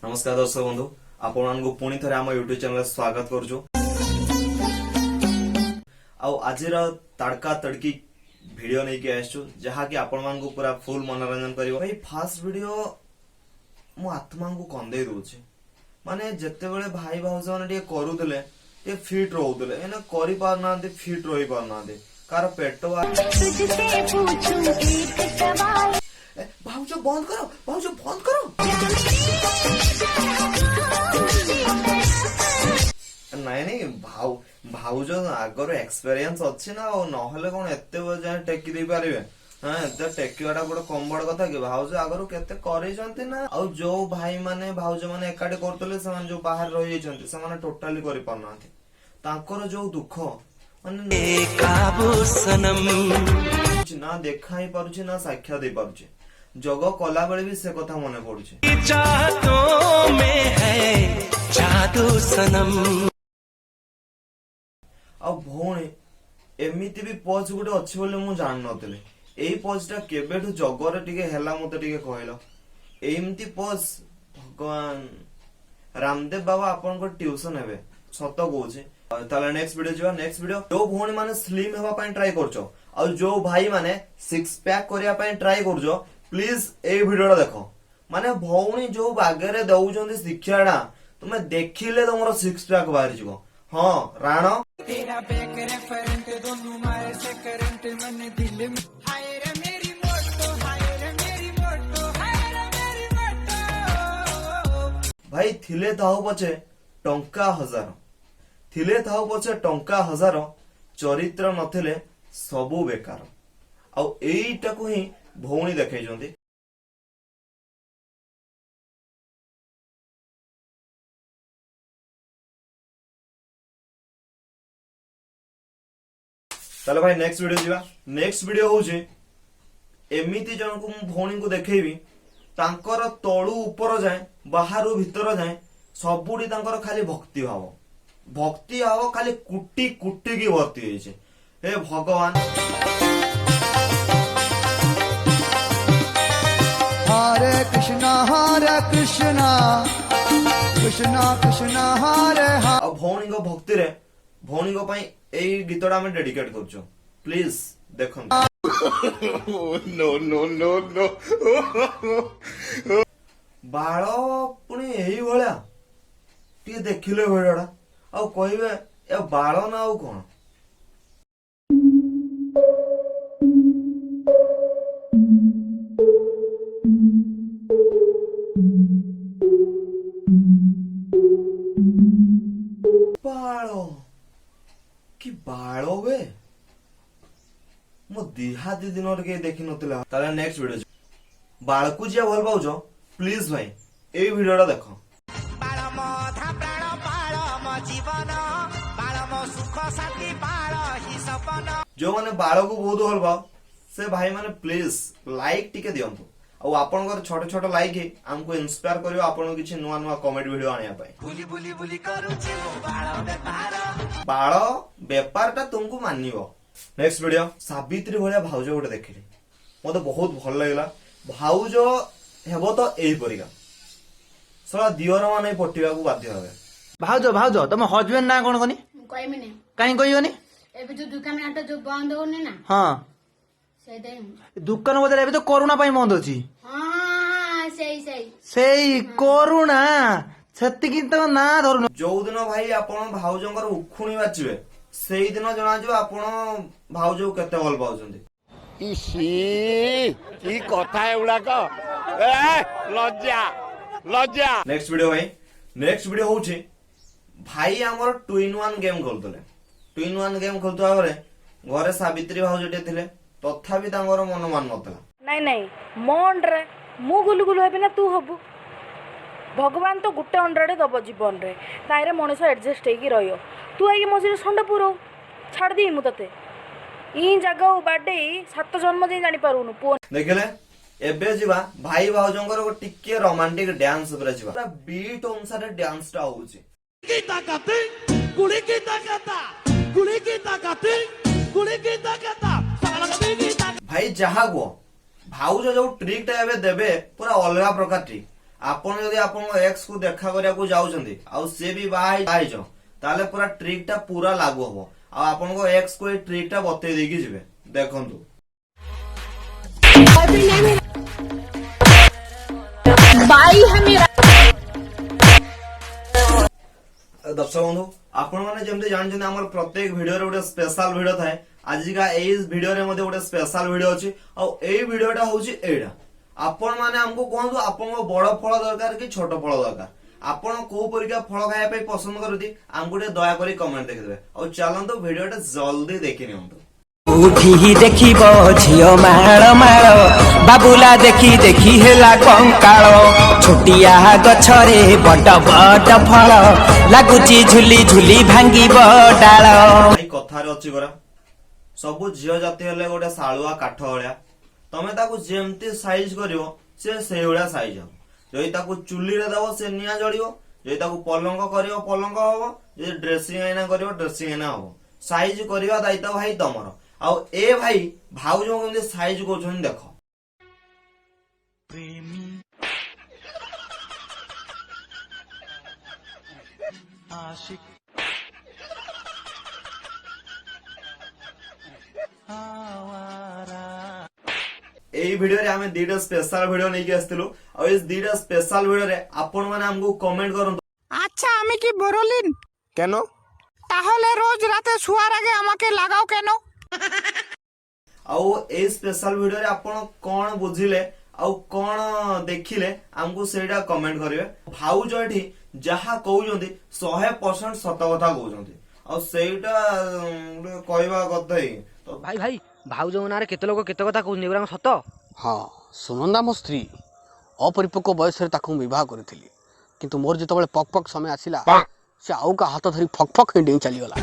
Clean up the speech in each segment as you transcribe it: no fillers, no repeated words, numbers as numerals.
नमस्कार दर्शक बंधु आपण पुणी थे आम यूट्यूब चैनल स्वागत करुचु। आज तड़का तड़की वीडियो नहीं कि आसचु जहा कि आपण मानकु पूरा फुल मनोरंजन करिवो। भाई फास्ट वीडियो मो आत्मा को कंदे दोचे माने जत्ते बेले भाई भाउज माने टिके करूतले टिके फिट रहउतले एना करि पार नांदे फिट रहि पार नांदे कार पेट तुझसे पूछूं एक सवाल। भाउज बंद करो भाउज बंद करो नाई नहीं भाउज आगर एक्सपीरियंस अच्छी ना नहले कौन एते जाए टेकी दे पारिबे। हाँ एते टेकीवाटा गोटे कम बड़ कथा कि भाउज आगर केते करिसंती ना। आ जो भाई माने भाउज माने एकाडे करतले से जो बाहर रहि जायछंती से माने टोटली करि पारनांती तांकर जो दुख माने काबू सनम ना देखा ही पारुछि ना साक्षात दे पारुछि जग कला बेले भी से कथा मने पड़ुछि चाहतों में है जादू सनम। आ भौणी एमिति भी पज गुटे अछि बोले मु जान नतले एई पजटा केबेठु जगरे टिके हेला मते टिके कहलो एमिति पज भगवान रामदेव बाबा आपन को ट्यूशन हेबे सत कहूछि। ताले नेक्स्ट वीडियो जिवा नेक्स्ट वीडियो जो भौणी माने स्लिम हेबा पई ट्राई करछो और जो भाई माने सिक्स पैक करिया पई ट्राई करछो प्लीज ए वीडियोटा देखो माने भौणी जो बागरे दउछंती शिक्षाडा तुमे देखिले तमरो सिक्स पैक बाहर जिवो। हां राणो तेरा बैक रेफरेंट दोनों मारे से करंट मन दिल में हाय रे मेरी मोटो हाय रे मेरी मोटो हाय रे मेरी मोटो। भाई थिले थाउ पछे टंका हजार थिले थाउ पछे टंका हजार चरित्र नथिले सबु बेकार आ एईटा को ही भौणी देखैजंती। चलो भाई नेक्स्ट वीडियो जीवा नेक्स्ट वीडियो होउची एमिति जन को मु भौणी को देखैबी तांकर तळु ऊपर जाए बाहरु भीतर जाए सबुडी तांकर खाली भक्ति भाव खाली कुटी कुटी की भर्ती होइछे। हे भगवान हरे कृष्णा कृष्णा कृष्णा हरे हरे। भौणी को भक्ति रे भौणी को पई एई गीतडा हम डेडिकेट करछो प्लीज देखन। नो नो नो नो बाळो पुणी एई भळा टी देखिले भळाडा आ कहिबे ए बाळो ना आउ कोन बाळो कि बाळो बे मो दिहाती दिन के देखि नथिला। ताले नेक्स्ट वीडियो बाळकु जे भल पाउछो प्लीज भाई ए वीडियोटा देखो। बाळ मधा प्राण बाळ म जीवन बाळ म सुख शांति बाळ ही सपन। जो माने बाळकु बहुत भल पाओ से भाई माने प्लीज लाइक टिके दियंतु आ आपनकर छोट छोट लाइक ही हमको इंस्पायर करियो आपन किछि नुवा नुवा कमेडी वीडियो आनिया पाए। बुली बुली बुली करूछि मो बाळ व्यापार बाळ व्यापारटा तुमको मानिबो। नेक्स्ट वीडियो सावित्री भलिया भाउज गोटे देखिली मते बहुत भल लागला। भाउज हेबो तो एही परिका सला दियर माने पटिबा को बाध्य होबे। भाउज भाउज तम हस्बैंड ना कोन कोनी कहमी नहीं काई कहयोनी एबे जो दुकान आटा जो बंद होने ना हां से दे दुकान बदले एबे तो कोरोना पई बंद अछि। हां सही सेई कोरोना छत्ती तो ना धरु जो दिन भाई आपण भाउजंकर उखुणी बाचिबे सेई दिन जना जो आपण भाउज केते भल पाउछंती। इसी की कथा एउडा को ए लज्जा लज्जा। नेक्स्ट वीडियो भाई नेक्स्ट वीडियो होउची भाई हमर 2-in-1 गेम खेलतले 2-in-1 गेम खेलतो आबरे घरे सावित्री भाउजटे थिले तथापि तांगर मन मान नतला। नाई नाई मो अंडरे मु गुलु गुलु हेबी ना तू हबु भगवान तो गुटे अंडरे दब जीवन रे ताइरे मनुष्य एडजस्ट हेकी रहियो तू आई मझे संड पुरो छाड़ दी मु तते ई जगह बाडे 7 जन्म जे जानि पारुनु पो देखले एबे जीवा भाई भाउजंकर को टिके रोमांटिक डांस ऊपर जीवा पूरा बीट अनुसार डांस टा होउची की ताकत गुली की ताकत गुली की ताकत गुली की ताकत सालक की ताकत। भाई जहा गो भाउज जो ट्रिक टा एबे देबे पूरा अलगा प्रकार ट्रिक ଆପଣ ଯଦି ଆପଣଙ୍କ ଏକ୍ସ କୁ ଦେଖା କରିବାକୁ ଯାଉଛନ୍ତି ଆଉ ସେ ବି ବାହାହେଇଛ ତାହେଲେ ପୁରା ଟ୍ରିକ୍ ଟା ପୁରା ଲାଗୁ ହବ ଆଉ ଆପଣଙ୍କ ଏକ୍ସ କୁ ଏଇ ଟ୍ରିକ୍ ଟା ବତେଇ ଦେଇକି ଯିବେ। ଦେଖନ୍ତୁ दर्शक बंधु आपण मैंने जमती जानते आम प्रत्येक भिडियो गोटे स्पेशल भिडियो थाए आजिका एई भिडियो रे मधे गोटे स्पेशल भिडियो अछि और एई भिडियोटा होछि एडा आपण माने हमको कहंतु आपण बड़ फल दरकार कि छोट फल दरकार आपण को परिका फल खाया पे पसंद करती हमको दया करी कमेंट देखिदेबे और चलंतु भिडियोटा जल्दी देखि नियंतु। उठी देखिब झियो माळ माळ बाबुला देखी देखी हेला कंकाळ छोटिया गछरे बड बड फल लागुची झुली झुली भांगिब डाळ। भाई कथारे अछि गरा सब झियो जाति हेले गोटे साळुआ काठ भलिया तमे ताकू जेमती साइज करिवो से सेउडा साइज हो जई ताकू चुल्ली रे दबो से निया जळिवो जई ताकू पलंग करिवो पलंग हबो जे ड्रेसिंग आईना करिवो ड्रेसिंग आईना हबो साइज करिवा दायित्व भाई तमरो आउ ए भाई भाउज केमती साइज करछन देखो एई वीडियो रे हमें दीटा स्पेशल वीडियो नहीं आसथिलु और इस दीटा स्पेशल वीडियो रे आपण माने हमको कमेंट करन আচ্ছা আমি কি বড়লিন केन তাহলে রোজ রাতে শোয়ার আগে আমাকে লাগাও কেন? आउ ए स्पेशल वीडियो रे आपण कोन बुझिले आउ कोन देखिले हमको सेटा कमेंट करिवे भाउज एठी जहा कहउजंती 100% सत कथा कहउजंती आउ सेटा कहबा कथा ही तो भाई भाई भाउज नारे केते लोक केते कथा कहउनी एगुरा सत। हाँ सुनंदा मो स्त्री अपरिपक्व बयस विवाह करी किंतु मोर जो पक पक समय आसला से आउ का हाथ धरी फक फक हिंडी चलीगला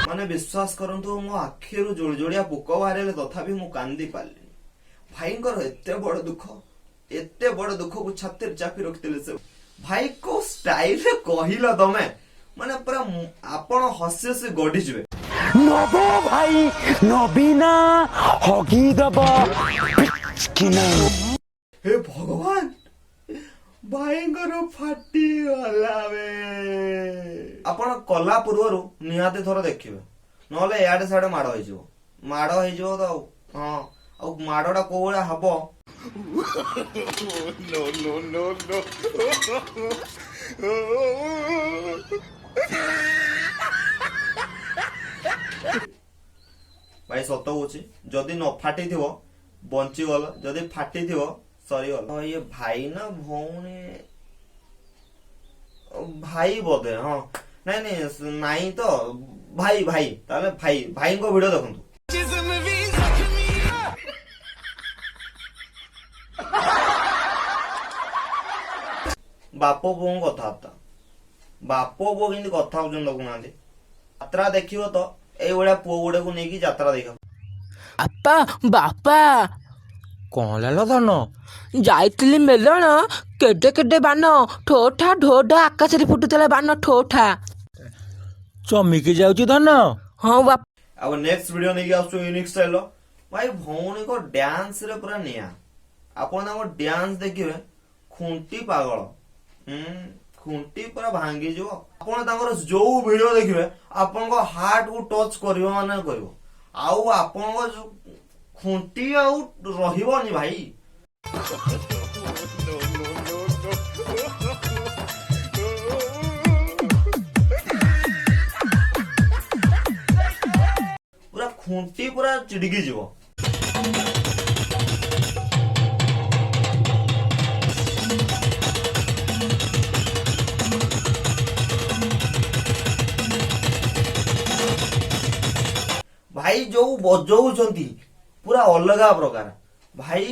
माने विश्वास करंतु मो आखिरु जोड़जोड़िया पोक बाहरले तथापि मु कांदी पारली भाईंकर एते बड़ दुख को छातिर चापी रखिले से भाई को स्टाइल रे कहिला तमे माने पूरा आपण हस्य से गडी जबे নব ভাই নবীনা হগি দব কিনা। हे भगवान भाईंकर फाटी गला बे आपण कला पूर्वरु निहाते थोर देखिबे नले याडे साडे माड़ होई जिवो तो हां आ माड़डा कोवळा हबो नो नो नो नो भाई सत होची जदी न फाटी थिवो बंची गल जदी फाटी थिवो सरी गल ये भाई ना भौणी भाई बोधे हाँ नहीं नहीं नहीं तो भाई भाई ताले भाई भाई को वीडियो देखंतु बापो बों कथा बापो बो किंतु कथा होजन देखुना यात्रा देखियो तो ए ओडा पुओ गुडे को नेकी यात्रा देखो আপা বাপা कौन लालो धन যাইଥିଲି মেলଣ କେଡେ କେଡେ ବାନ ଠୋଠା ଢୋଢା ଆକାଶରେ ଫୁଟୁଥିଲା ବାନ ଠୋଠା। चमिकी जाउची धन। ହଁ ବାପା अब नेक्स्ट वीडियो नहीं आसु यूनिक स्टाइल भाई भौणी को डांस रे पूरा निया आपण ना डांस देखिबे खुंटी पागल खुंटी पूरा भांगी जो आपण तांकर जो वीडियो देखिबे आपण को हार्ट को टच करियो माने करियो आउ आपण को खुंटी आउ रहिबोनी भाई पूरा खुंटी पूरा चिड़की जीव भाई जो बजौचंती पूरा अलगा प्रकार भाई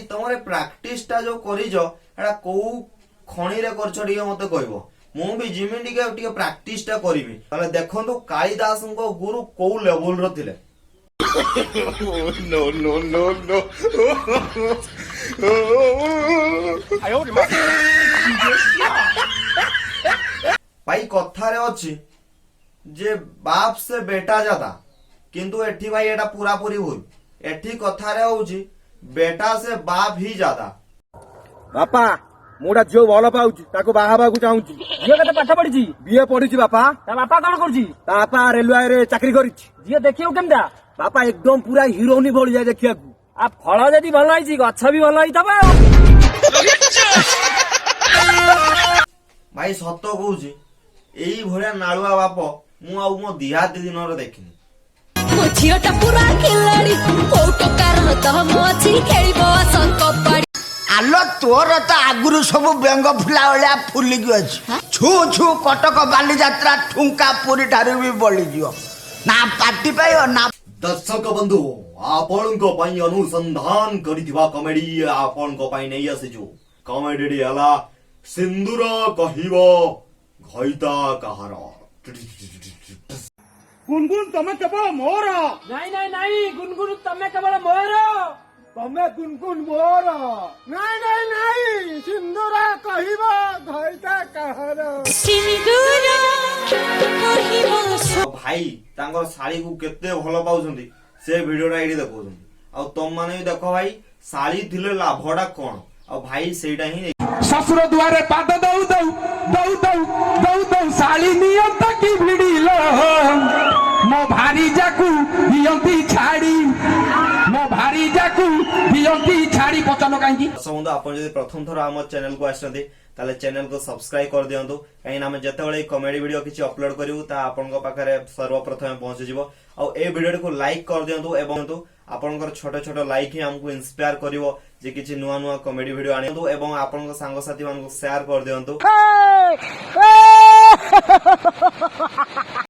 तमरे प्रैक्टिस टा जो करिजो एटा को खणी रे करछ टिके मते कहबो मु भी जिमि टिके प्रैक्टिस टा करिवि ताले देखंतु कालिदास को गुरु को लेवल रो थिले नो नो नो नो भाई कथा रे अछि जे बाप से बेटा ज्यादा किंतु एठी भाई एटा पूरा पूरी भूल एठी कथा रे होउची बेटा से बाप ही ज्यादा ବାପା ମୁଁ ଗୋଟେ ଝିଅ ଭଲ ପାଉଛି ତାକୁ ବାହା ହେବାକୁ ଚାହୁଁଛି। ଝିଅ କେତେ ପାଠ ପଢିଛି? ବିଏ ପଢିଛି ବାପା। ତା ବାପା କଣ କରୁଛି? ତା ବାପା ରେଲୱେରେ ଚାକିରି କରିଛି। ଝିଅ ଦେଖିବାକୁ କେମିତା? ବାପା ଏକଦମ ପୁରା ହିରୋଇନି ଭଳିଯାଏ ଦେଖିବାକୁ। ଆଉ ଫଳ ଯଦି ଭଲ ହେଇଛି ଗଛ ବି ଭଲ ହେଇଥିବ। ଭାଇ ସତ କହୁଛି ଏଇ ଭଳିଆ ନାଳୁଆ ବାପ ମୁଁ ଆଉ ମୋ ଦିହାତି ଦିନରେ ଦେଖିନି। ମୋ ଝିଅଟା ପୁରା ଖିଲାଡି କୋଉ ଟକାର ଦମ ଅଛି ଖେଳିବ ଆସ କବାଡି। ଆଲୋ ତୋର ତ ଆଗରୁ ସବୁ ବେଙ୍ଗ ଫୁଲା ଭଳିଆ ଫୁଲିକି ଅଛି। ଛୁ ଛୁ କଟକ ବାଲିଯାତ୍ରା ଠୁଙ୍କା ପୁରୀ ଠାରୁ ବି ବଳିଯିବ। ନା ପାର୍ଟି ପାଇବ ନା। ଦର୍ଶକ ବନ୍ଧୁ ଆପଣଙ୍କ ପାଇଁ ଅନୁସନ୍ଧାନ କରିଥିବା କମେଡି ଆପଣଙ୍କ ପାଇଁ ନେଇ ଆସିଛୁ। କମେଡିଟି ହେଲା ସିନ୍ଦୁର କହିବ ଘଇତା କାହାର। ଗୁନଗୁନ ତମେ କେବଳ ମୋର। ନାଇଁ ନାଇଁ ନାଇଁ ଗୁନଗୁନ ତମେ କେବଳ ମୋର। ତମେ ଗୁନଗୁନ ମୋର। ନାଇଁ ନାଇଁ ନାଇଁ ସିନ୍ଦୁର କହିବ ଘଇତା କାହାର। ଭାଇ ତାଙ୍କର ଶାଳୀକୁ କେତେ ଭଲ ପାଉଛନ୍ତି ସେ ଭିଡିଓଟା ଏଇଠି ଦେଖଉଛନ୍ତି। ଆଉ ତମମାନେ ବି ଦେଖ ଭାଇ ଶାଳୀ ଥିଲେ ଲାଭଟା କଣ। ଆଉ ଭାଇ ସେଇଟା ହିଁ ଶ୍ୱଶୁର ଦୁଆରେ ପାଦ ଦଉ ଦଉ ଦଉ ଦଉ ଦଉ ଦଉ ଶାଳୀ ନିୟନ୍ତ କି ଭିଡ଼ିଲ ମୋ ଭାରିଜାକୁ ଦିଅନ୍ତି ଛାଡ଼ି ମୋ ଭାରିଜାକୁ ଦିଅନ୍ତି ଛାଡ଼ି ପଚନ କାହିଁକି। ବନ୍ଧୁ ଆପଣ ଯଦି ପ୍ରଥମ ଥର ଆମ ଚ୍ୟାନେଲକୁ ଆସିଛନ୍ତି ତାହେଲେ ଚ୍ୟାନେଲକୁ ସବସ୍କ୍ରାଇବ କରିଦିଅନ୍ତୁ। କାହିଁକିନା ଆମେ ଯେତେବେଳେ କମେଡି ଭିଡିଓ କିଛି ଅପଲୋଡ କରିବୁ ତା ଆପଣଙ୍କ ପାଖରେ ସର୍ବପ୍ରଥମେ ପହଞ୍ଚିଯିବ। ଆଉ এই ଭିଡିଓଟିକୁ ଲାଇକ୍ କରିଦିଅନ୍ତୁ ଏବଂ ଆପଣଙ୍କର ଛୋଟ ଛୋଟ ଲାଇକ୍ ହିଁ ଆମକୁ ଇନ୍ସପାୟାର କରିବ ଯେ କିଛି ନୂଆ ନୂଆ କମେଡି ଭିଡିଓ ଆଣିବୁ ଏବଂ ଆପଣଙ୍କ ସାଙ୍ଗସାଥୀ ମାନଙ୍କୁ ସେୟାର କରିଦିଅନ୍ତୁ।